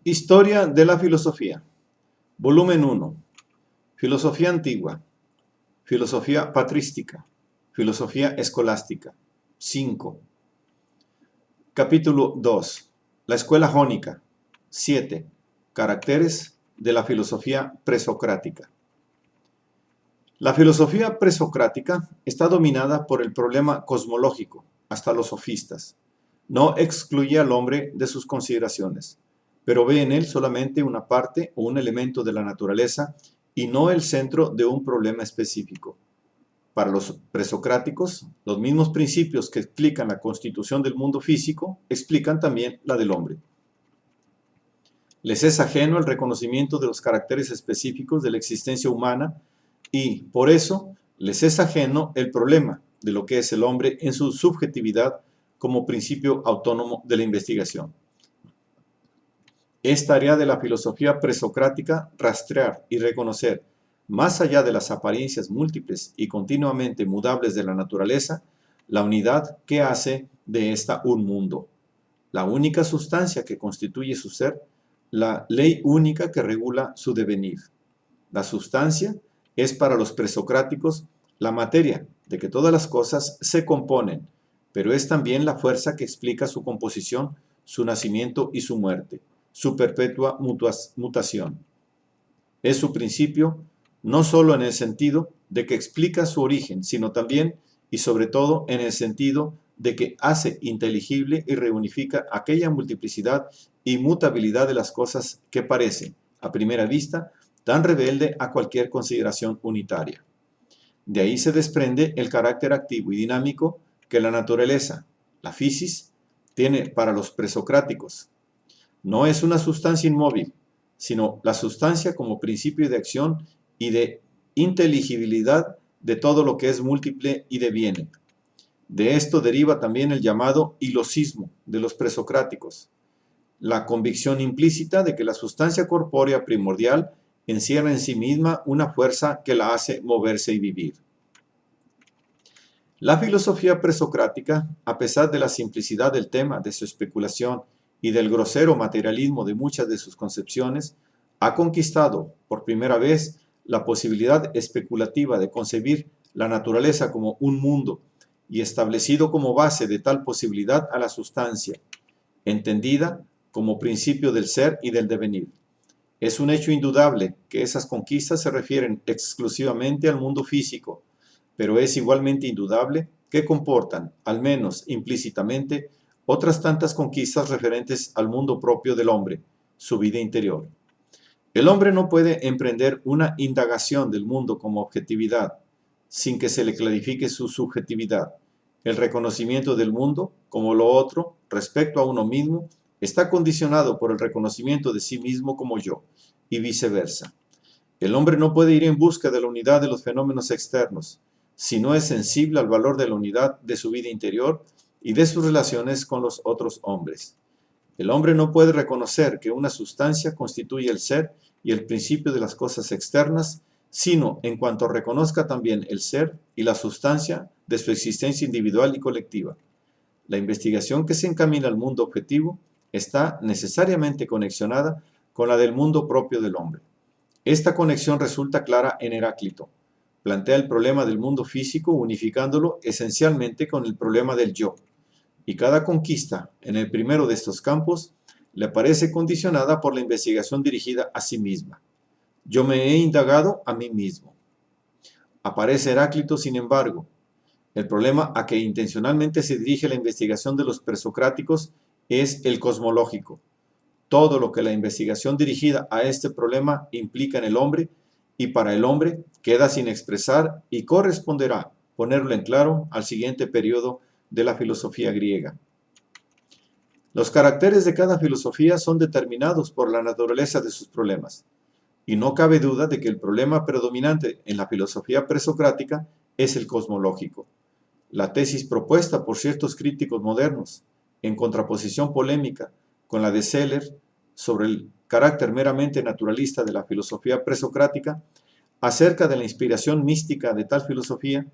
Historia de la filosofía. Volumen 1. Filosofía antigua. Filosofía patrística. Filosofía escolástica. 5. Capítulo 2. La escuela jónica. 7. Caracteres de la filosofía presocrática. La filosofía presocrática está dominada por el problema cosmológico, hasta los sofistas. No excluye al hombre de sus consideraciones, pero ve en él solamente una parte o un elemento de la naturaleza y no el centro de un problema específico. Para los presocráticos, los mismos principios que explican la constitución del mundo físico explican también la del hombre. Les es ajeno el reconocimiento de los caracteres específicos de la existencia humana y, por eso, les es ajeno el problema de lo que es el hombre en su subjetividad como principio autónomo de la investigación. Es tarea de la filosofía presocrática rastrear y reconocer, más allá de las apariencias múltiples y continuamente mudables de la naturaleza, la unidad que hace de ésta un mundo, la única sustancia que constituye su ser, la ley única que regula su devenir. La sustancia es para los presocráticos la materia de que todas las cosas se componen, pero es también la fuerza que explica su composición, su nacimiento y su muerte, su perpetua mutación. Es su principio no solo en el sentido de que explica su origen, sino también y sobre todo en el sentido de que hace inteligible y reunifica aquella multiplicidad y mutabilidad de las cosas que parece, a primera vista, tan rebelde a cualquier consideración unitaria. De ahí se desprende el carácter activo y dinámico que la naturaleza, la physis, tiene para los presocráticos. No es una sustancia inmóvil, sino la sustancia como principio de acción y de inteligibilidad de todo lo que es múltiple y deviene. De esto deriva también el llamado hilosismo de los presocráticos, la convicción implícita de que la sustancia corpórea primordial encierra en sí misma una fuerza que la hace moverse y vivir. La filosofía presocrática, a pesar de la simplicidad del tema, de su especulación y del grosero materialismo de muchas de sus concepciones, ha conquistado por primera vez la posibilidad especulativa de concebir la naturaleza como un mundo y establecido como base de tal posibilidad a la sustancia, entendida como principio del ser y del devenir. Es un hecho indudable que esas conquistas se refieren exclusivamente al mundo físico, pero es igualmente indudable que comportan, al menos implícitamente, otras tantas conquistas referentes al mundo propio del hombre, su vida interior. El hombre no puede emprender una indagación del mundo como objetividad, sin que se le clarifique su subjetividad. El reconocimiento del mundo, como lo otro, respecto a uno mismo, está condicionado por el reconocimiento de sí mismo como yo, y viceversa. El hombre no puede ir en busca de la unidad de los fenómenos externos, si no es sensible al valor de la unidad de su vida interior y de sus relaciones con los otros hombres. El hombre no puede reconocer que una sustancia constituye el ser y el principio de las cosas externas, sino en cuanto reconozca también el ser y la sustancia de su existencia individual y colectiva. La investigación que se encamina al mundo objetivo está necesariamente conexionada con la del mundo propio del hombre. Esta conexión resulta clara en Heráclito. Plantea el problema del mundo físico unificándolo esencialmente con el problema del yo, y cada conquista en el primero de estos campos le parece condicionada por la investigación dirigida a sí misma. Yo me he indagado a mí mismo. Aparece Heráclito, sin embargo. El problema a que intencionalmente se dirige la investigación de los presocráticos es el cosmológico. Todo lo que la investigación dirigida a este problema implica en el hombre y para el hombre queda sin expresar y corresponderá ponerlo en claro al siguiente periodo de la filosofía griega. Los caracteres de cada filosofía son determinados por la naturaleza de sus problemas, y no cabe duda de que el problema predominante en la filosofía presocrática es el cosmológico. La tesis propuesta por ciertos críticos modernos, en contraposición polémica con la de Seller sobre el carácter meramente naturalista de la filosofía presocrática, acerca de la inspiración mística de tal filosofía,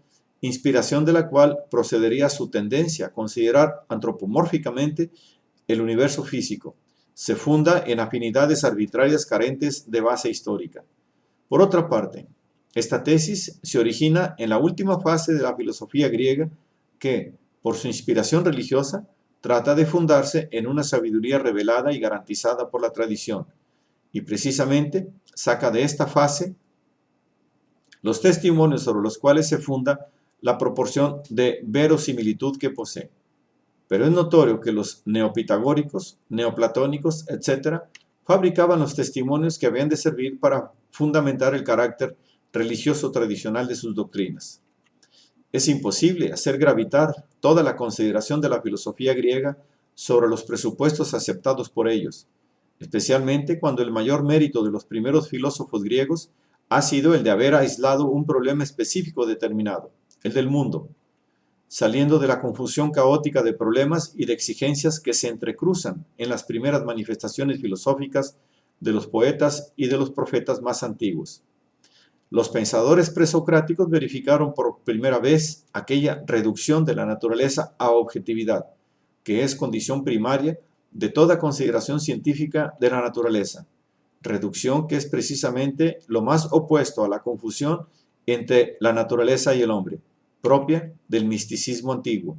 inspiración de la cual procedería su tendencia a considerar antropomórficamente el universo físico, se funda en afinidades arbitrarias carentes de base histórica. Por otra parte, esta tesis se origina en la última fase de la filosofía griega que, por su inspiración religiosa, trata de fundarse en una sabiduría revelada y garantizada por la tradición, y precisamente saca de esta fase los testimonios sobre los cuales se funda la proporción de verosimilitud que posee. Pero es notorio que los neopitagóricos, neoplatónicos, etc., fabricaban los testimonios que habían de servir para fundamentar el carácter religioso tradicional de sus doctrinas. Es imposible hacer gravitar toda la consideración de la filosofía griega sobre los presupuestos aceptados por ellos, especialmente cuando el mayor mérito de los primeros filósofos griegos ha sido el de haber aislado un problema específico determinado, el del mundo, saliendo de la confusión caótica de problemas y de exigencias que se entrecruzan en las primeras manifestaciones filosóficas de los poetas y de los profetas más antiguos. Los pensadores presocráticos verificaron por primera vez aquella reducción de la naturaleza a objetividad, que es condición primaria de toda consideración científica de la naturaleza, reducción que es precisamente lo más opuesto a la confusión entre la naturaleza y el hombre, propia del misticismo antiguo.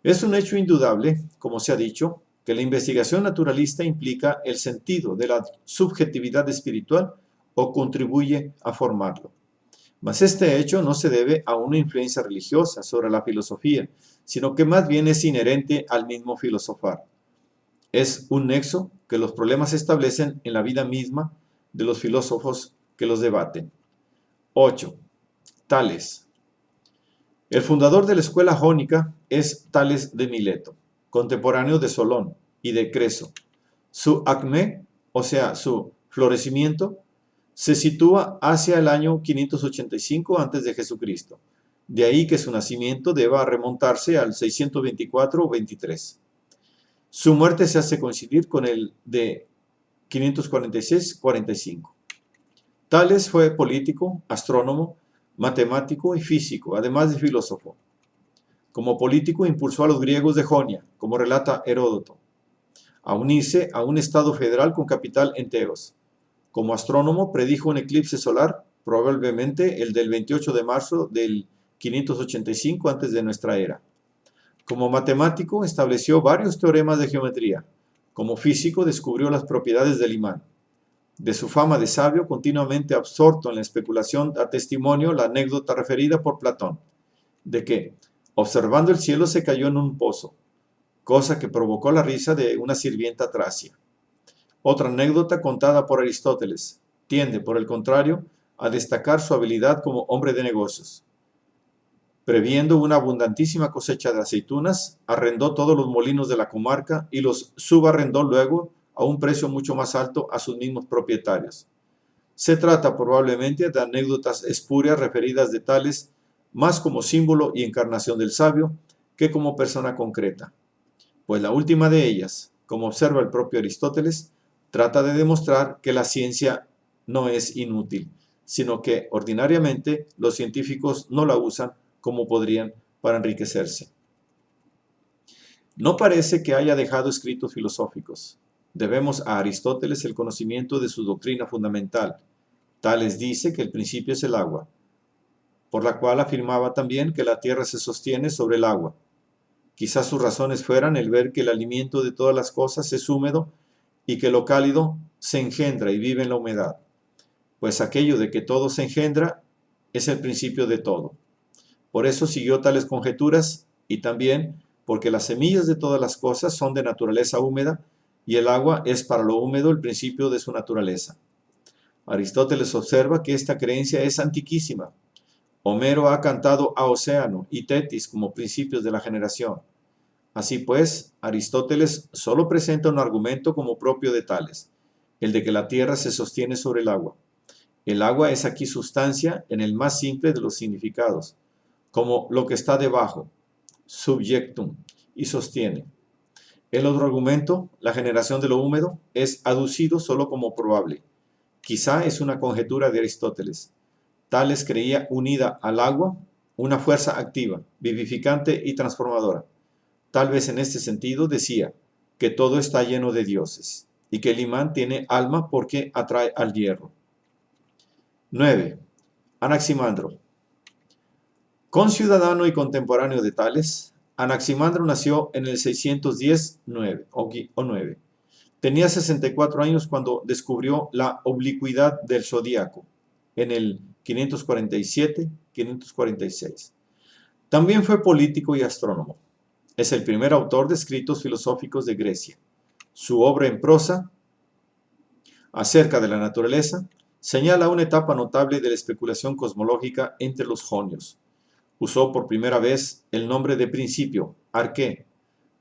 Es un hecho indudable, como se ha dicho, que la investigación naturalista implica el sentido de la subjetividad espiritual o contribuye a formarlo. Mas este hecho no se debe a una influencia religiosa sobre la filosofía, sino que más bien es inherente al mismo filosofar. Es un nexo que los problemas establecen en la vida misma de los filósofos que los debaten. 8. Tales. El fundador de la escuela jónica es Tales de Mileto, contemporáneo de Solón y de Creso. Su acmé, o sea, su florecimiento, se sitúa hacia el año 585 a.C. De ahí que su nacimiento deba remontarse al 624 o 23. Su muerte se hace coincidir con el de 546-45. Tales fue político, astrónomo, matemático y físico, además de filósofo. Como político impulsó a los griegos de Jonia, como relata Heródoto, a unirse a un estado federal con capital en Teos. Como astrónomo predijo un eclipse solar, probablemente el del 28 de marzo del 585 antes de nuestra era. Como matemático estableció varios teoremas de geometría. Como físico descubrió las propiedades del imán. De su fama de sabio, continuamente absorto en la especulación, da testimonio la anécdota referida por Platón, de que, observando el cielo, se cayó en un pozo, cosa que provocó la risa de una sirvienta tracia. Otra anécdota contada por Aristóteles tiende, por el contrario, a destacar su habilidad como hombre de negocios. Previendo una abundantísima cosecha de aceitunas, arrendó todos los molinos de la comarca y los subarrendó luego a un precio mucho más alto a sus mismos propietarios. Se trata probablemente de anécdotas espurias referidas de Tales más como símbolo y encarnación del sabio que como persona concreta, pues la última de ellas, como observa el propio Aristóteles, trata de demostrar que la ciencia no es inútil, sino que ordinariamente los científicos no la usan como podrían para enriquecerse. No parece que haya dejado escritos filosóficos. Debemos a Aristóteles el conocimiento de su doctrina fundamental. Tales dice que el principio es el agua, por la cual afirmaba también que la tierra se sostiene sobre el agua. Quizás sus razones fueran el ver que el alimento de todas las cosas es húmedo y que lo cálido se engendra y vive en la humedad, pues aquello de que todo se engendra es el principio de todo. Por eso siguió tales conjeturas y también porque las semillas de todas las cosas son de naturaleza húmeda y el agua es para lo húmedo el principio de su naturaleza. Aristóteles observa que esta creencia es antiquísima. Homero ha cantado a Océano y Tetis como principios de la generación. Así pues, Aristóteles solo presenta un argumento como propio de Tales, el de que la tierra se sostiene sobre el agua. El agua es aquí sustancia en el más simple de los significados, como lo que está debajo, subjectum, y sostiene. El otro argumento, la generación de lo húmedo, es aducido solo como probable. Quizá es una conjetura de Aristóteles. Tales creía unida al agua una fuerza activa, vivificante y transformadora. Tal vez en este sentido decía, que todo está lleno de dioses, y que el imán tiene alma porque atrae al hierro. 9. Anaximandro. Conciudadano y contemporáneo de Tales, Anaximandro nació en el 610 o 9. Tenía 64 años cuando descubrió la oblicuidad del zodíaco, en el 547-546. También fue político y astrónomo. Es el primer autor de escritos filosóficos de Grecia. Su obra en prosa, acerca de la naturaleza, señala una etapa notable de la especulación cosmológica entre los jonios. Usó por primera vez el nombre de principio, arqué,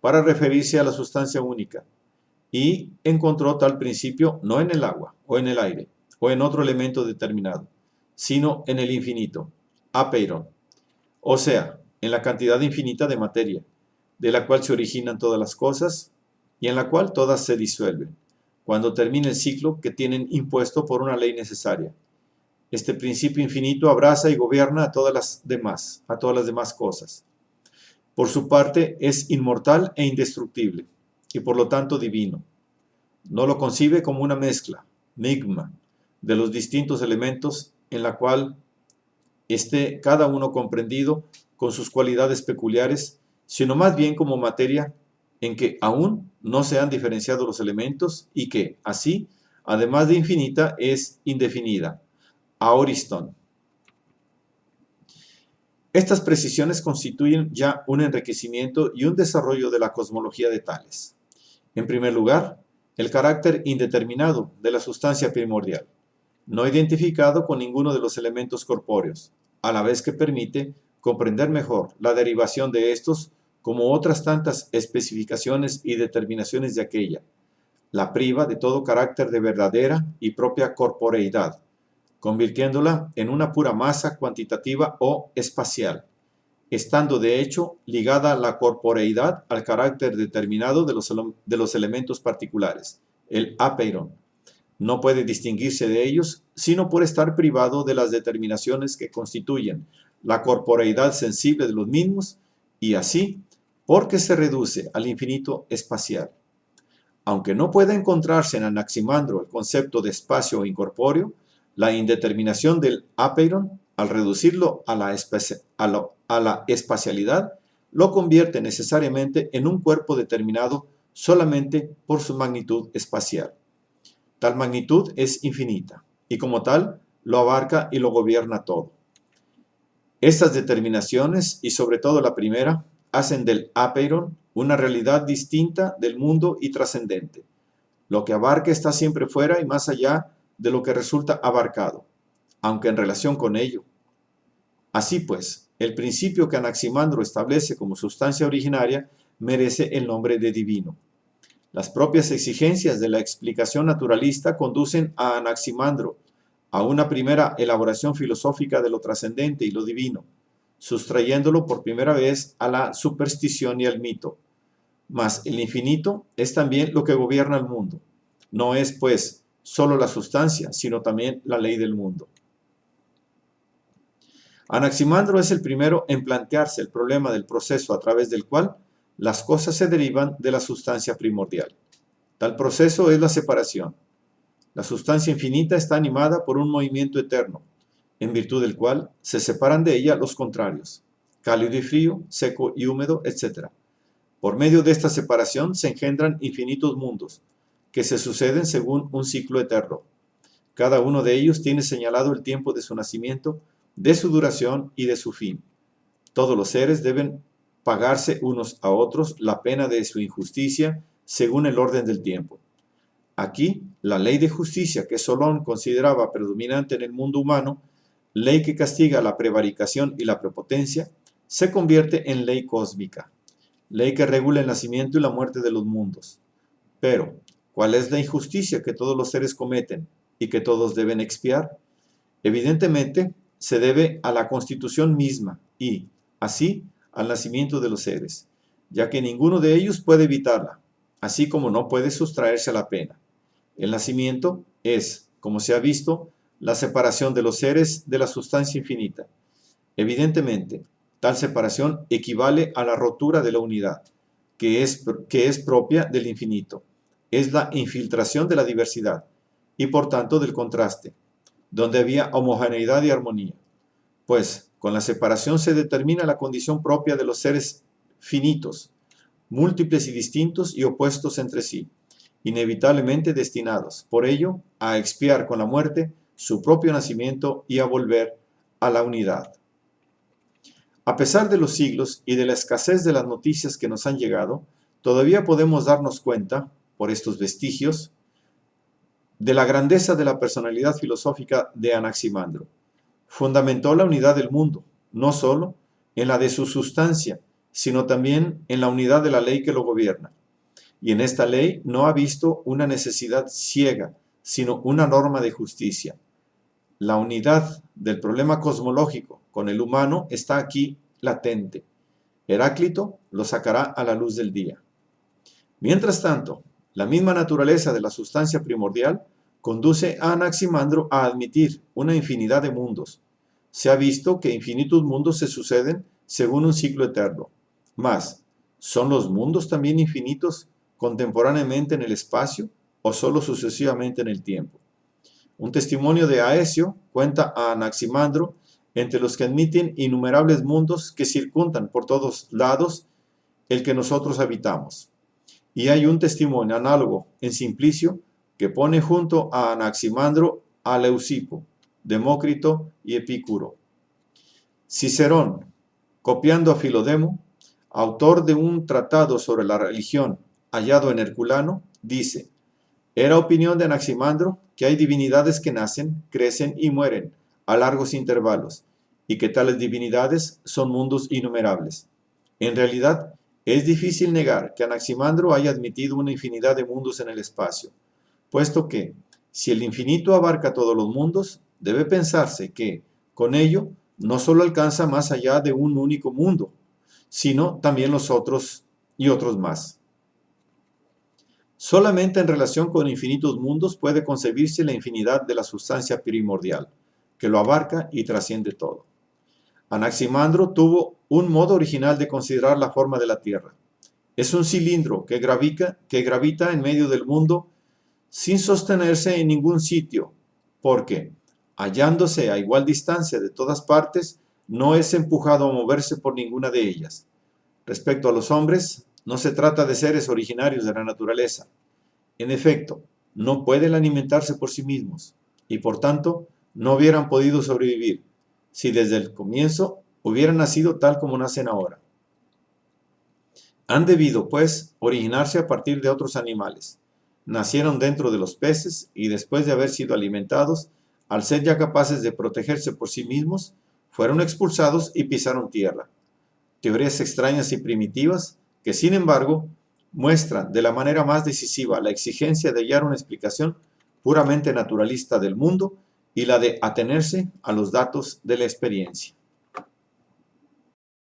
para referirse a la sustancia única, y encontró tal principio no en el agua, o en el aire, o en otro elemento determinado, sino en el infinito, apeiron, o sea, en la cantidad infinita de materia, de la cual se originan todas las cosas, y en la cual todas se disuelven, cuando termine el ciclo que tienen impuesto por una ley necesaria. Este principio infinito abraza y gobierna a todas las demás cosas. Por su parte, es inmortal e indestructible, y por lo tanto divino. No lo concibe como una mezcla, migma, de los distintos elementos en la cual esté cada uno comprendido con sus cualidades peculiares, sino más bien como materia en que aún no se han diferenciado los elementos y que, así, además de infinita, es indefinida. Aoristón. Estas precisiones constituyen ya un enriquecimiento y un desarrollo de la cosmología de Tales. En primer lugar, el carácter indeterminado de la sustancia primordial, no identificado con ninguno de los elementos corpóreos, a la vez que permite comprender mejor la derivación de estos como otras tantas especificaciones y determinaciones de aquella. La priva de todo carácter de verdadera y propia corporeidad, convirtiéndola en una pura masa cuantitativa o espacial, estando de hecho ligada la corporeidad al carácter determinado de los elementos particulares, el apeiron. No puede distinguirse de ellos sino por estar privado de las determinaciones que constituyen la corporeidad sensible de los mismos, y así porque se reduce al infinito espacial. Aunque no pueda encontrarse en Anaximandro el concepto de espacio incorpóreo, la indeterminación del apeiron, al reducirlo a la espacialidad, lo convierte necesariamente en un cuerpo determinado solamente por su magnitud espacial. Tal magnitud es infinita, y como tal, lo abarca y lo gobierna todo. Estas determinaciones, y sobre todo la primera, hacen del apeiron una realidad distinta del mundo y trascendente. Lo que abarca está siempre fuera y más allá de lo que resulta abarcado, aunque en relación con ello. Así pues, el principio que Anaximandro establece como sustancia originaria merece el nombre de divino. Las propias exigencias de la explicación naturalista conducen a Anaximandro a una primera elaboración filosófica de lo trascendente y lo divino, sustrayéndolo por primera vez a la superstición y al mito. Mas el infinito es también lo que gobierna el mundo. No es, pues, solo la sustancia, sino también la ley del mundo. Anaximandro es el primero en plantearse el problema del proceso a través del cual las cosas se derivan de la sustancia primordial. Tal proceso es la separación. La sustancia infinita está animada por un movimiento eterno, en virtud del cual se separan de ella los contrarios, cálido y frío, seco y húmedo, etc. Por medio de esta separación se engendran infinitos mundos, que se suceden según un ciclo eterno. Cada uno de ellos tiene señalado el tiempo de su nacimiento, de su duración y de su fin. Todos los seres deben pagarse unos a otros la pena de su injusticia según el orden del tiempo. Aquí, la ley de justicia que Solón consideraba predominante en el mundo humano, ley que castiga la prevaricación y la prepotencia, se convierte en ley cósmica, ley que regula el nacimiento y la muerte de los mundos. Pero, ¿cuál es la injusticia que todos los seres cometen y que todos deben expiar? Evidentemente, se debe a la constitución misma y, así, al nacimiento de los seres, ya que ninguno de ellos puede evitarla, así como no puede sustraerse a la pena. El nacimiento es, como se ha visto, la separación de los seres de la sustancia infinita. Evidentemente, tal separación equivale a la rotura de la unidad, que es propia del infinito. Es la infiltración de la diversidad y por tanto del contraste, donde había homogeneidad y armonía. Pues con la separación se determina la condición propia de los seres finitos, múltiples y distintos y opuestos entre sí, inevitablemente destinados, por ello, a expiar con la muerte su propio nacimiento y a volver a la unidad. A pesar de los siglos y de la escasez de las noticias que nos han llegado, todavía podemos darnos cuenta, por estos vestigios, de la grandeza de la personalidad filosófica de Anaximandro. Fundamentó la unidad del mundo, no solo en la de su sustancia, sino también en la unidad de la ley que lo gobierna. Y en esta ley no ha visto una necesidad ciega, sino una norma de justicia. La unidad del problema cosmológico con el humano está aquí latente. Heráclito lo sacará a la luz del día. Mientras tanto, la misma naturaleza de la sustancia primordial conduce a Anaximandro a admitir una infinidad de mundos. Se ha visto que infinitos mundos se suceden según un ciclo eterno. Mas, ¿son los mundos también infinitos contemporáneamente en el espacio o solo sucesivamente en el tiempo? Un testimonio de Aecio cuenta a Anaximandro entre los que admiten innumerables mundos que circundan por todos lados el que nosotros habitamos. Y hay un testimonio análogo en Simplicio que pone junto a Anaximandro a Leucipo, Demócrito y Epicuro. Cicerón, copiando a Filodemo, autor de un tratado sobre la religión hallado en Herculano, dice: era opinión de Anaximandro que hay divinidades que nacen, crecen y mueren a largos intervalos, y que tales divinidades son mundos innumerables. En realidad, es difícil negar que Anaximandro haya admitido una infinidad de mundos en el espacio, puesto que, si el infinito abarca todos los mundos, debe pensarse que, con ello, no solo alcanza más allá de un único mundo, sino también los otros y otros más. Solamente en relación con infinitos mundos puede concebirse la infinidad de la sustancia primordial, que lo abarca y trasciende todo. Anaximandro tuvo un modo original de considerar la forma de la Tierra. Es un cilindro que gravita en medio del mundo sin sostenerse en ningún sitio, porque, hallándose a igual distancia de todas partes, no es empujado a moverse por ninguna de ellas. Respecto a los hombres, no se trata de seres originarios de la naturaleza. En efecto, no pueden alimentarse por sí mismos, y por tanto, no hubieran podido sobrevivir, si desde el comienzo hubieran nacido tal como nacen ahora. Han debido, pues, originarse a partir de otros animales. Nacieron dentro de los peces y después de haber sido alimentados, al ser ya capaces de protegerse por sí mismos, fueron expulsados y pisaron tierra. Teorías extrañas y primitivas que, sin embargo, muestran de la manera más decisiva la exigencia de hallar una explicación puramente naturalista del mundo y la de atenerse a los datos de la experiencia.